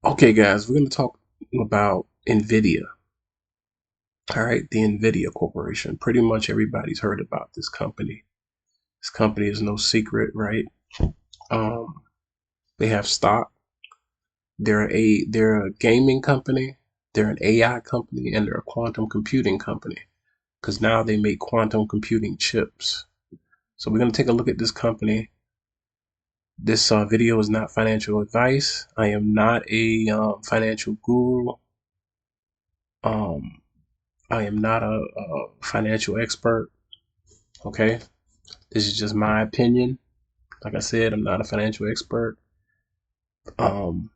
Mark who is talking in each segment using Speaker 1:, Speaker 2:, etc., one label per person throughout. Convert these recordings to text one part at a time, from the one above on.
Speaker 1: Okay, guys, we're going to talk about Nvidia. All right, the Nvidia Corporation. Pretty much everybody's heard about this company. This company is no secret, right? Um, they have stock. They're a gaming company. They're an AI company, and they're a quantum computing company. Because now they make quantum computing chips. So we're going to take a look at this company. This video is not financial advice. I am not a financial guru. Um, I am not a financial expert. Okay. This is just my opinion. Like I said, I'm not a financial expert. Um,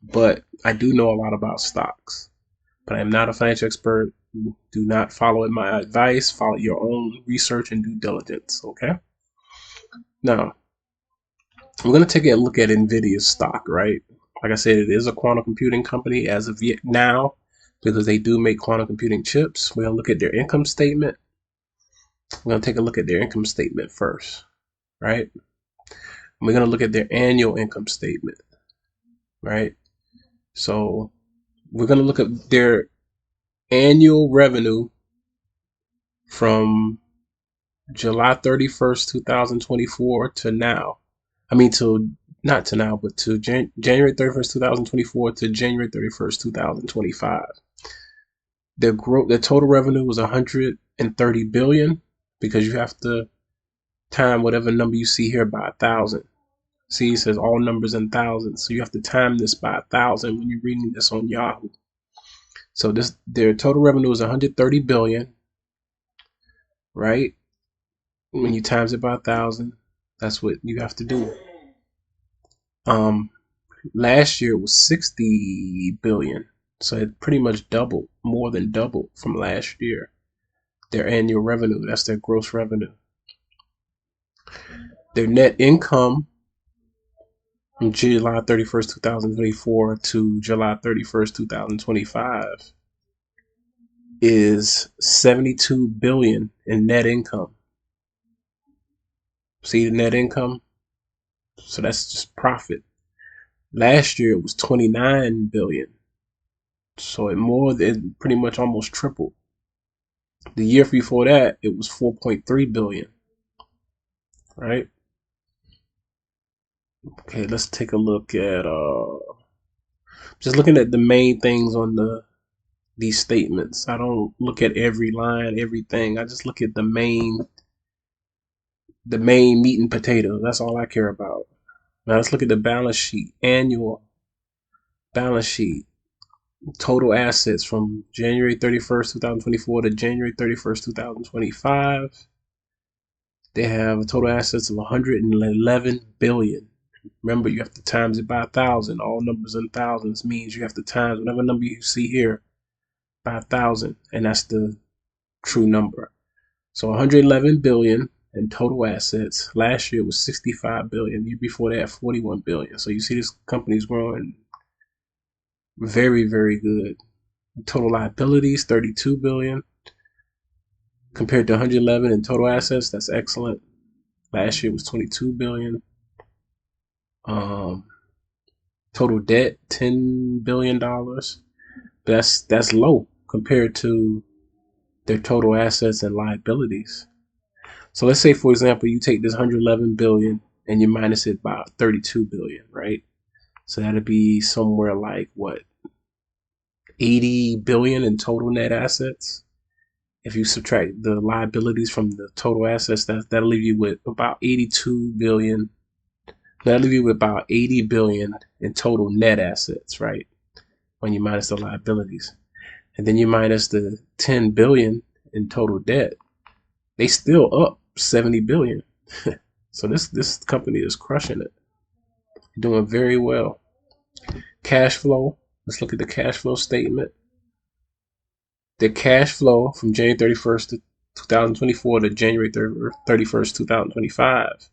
Speaker 1: but I do know a lot about stocks. But I am not a financial expert. Do not follow my advice. Follow your own research and due diligence. Okay. Now, we're going to take a look at Nvidia's stock, right? Like I said, it is a quantum computing company as of yet now because they do make quantum computing chips. We're going to look at their income statement. We're going to take a look at their income statement first, right? We're going to look at their annual income statement, right? So we're going to look at their annual revenue from July 31st, 2024 to now. I mean, to not to now, but to January 31st, 2024 to January 31st, 2025. Their total revenue was 130 billion because you have to time whatever number you see here by 1,000. See, it says all numbers in thousands, so you have to time this by 1,000 when you're reading this on Yahoo. So their total revenue is 130 billion, right? When you times it by 1,000, that's what you have to do. Um, Last year it was 60 billion, so it pretty much doubled, more than doubled from last year. Their annual revenue, that's their gross revenue. Their net income from July 31st, 2024 to July 31st, 2025 is 72 billion in net income. See the net income? So that's just profit. Last year it was 29 billion. So it pretty much almost tripled. The year before that it was 4.3 billion, right? Okay, let's take a look at just looking at the main things on these statements. I don't look at every line, everything. I just look at the main meat and potatoes. That's all I care about. Now let's look at the balance sheet. Annual balance sheet. Total assets from January 31st, 2024 to January 31st, 2025. They have total assets of 111 billion. Remember, you have to times it by 1,000. All numbers in thousands means you have to times whatever number you see here by 1,000, and that's the true number. So 111 billion in total assets. Last year was 65 billion. The year before that, 41 billion. So you see this company's growing very, very good. Total liabilities, 32 billion compared to 111 in total assets. That's excellent. Last year was 22 billion. Um, Total debt, $10 billion. That's low compared to their total assets and liabilities. So let's say, for example, you take this 111 billion and you minus it by 32 billion, right? So that'd be somewhere like what, 80 billion in total net assets. If you subtract the liabilities from the total assets, that'll leave you with about 82 billion. That'll leave you with about 80 billion in total net assets, right? When you minus the liabilities, and then you minus the 10 billion in total debt, they still up 70 billion. So this company is crushing it, doing very well. Cash flow. Let's look at the cash flow statement. The cash flow from January 31st, 2024 to January 31st, 2025.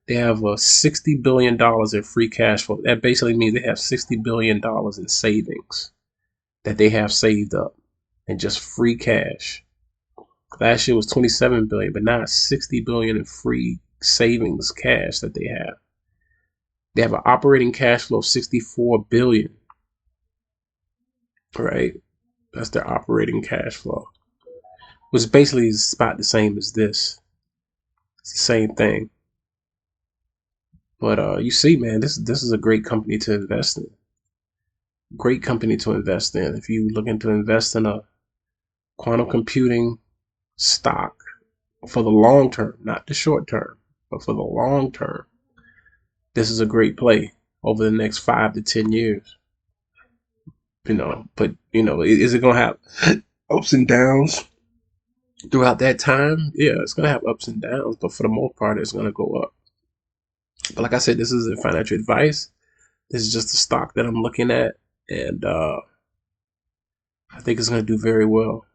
Speaker 1: They have $60 billion in free cash flow. That basically means they have $60 billion in savings that they have saved up and just free cash. Last year was 27 billion, but now it's 60 billion in free savings cash that they have. They have an operating cash flow of 64 billion. right? That's their operating cash flow, which basically is about the same as this. It's the same thing. But you see, man, this is a great company to invest in. Great company to invest in. If you looking to invest in a quantum computing stock for the long term, not the short term, but for the long term, this is a great play over the next 5 to 10 years. But is it gonna have ups and downs throughout that time? Yeah, it's gonna have ups and downs, but for the most part, it's gonna go up. But like I said, this isn't financial advice. This is just a stock that I'm looking at, and I think it's gonna do very well.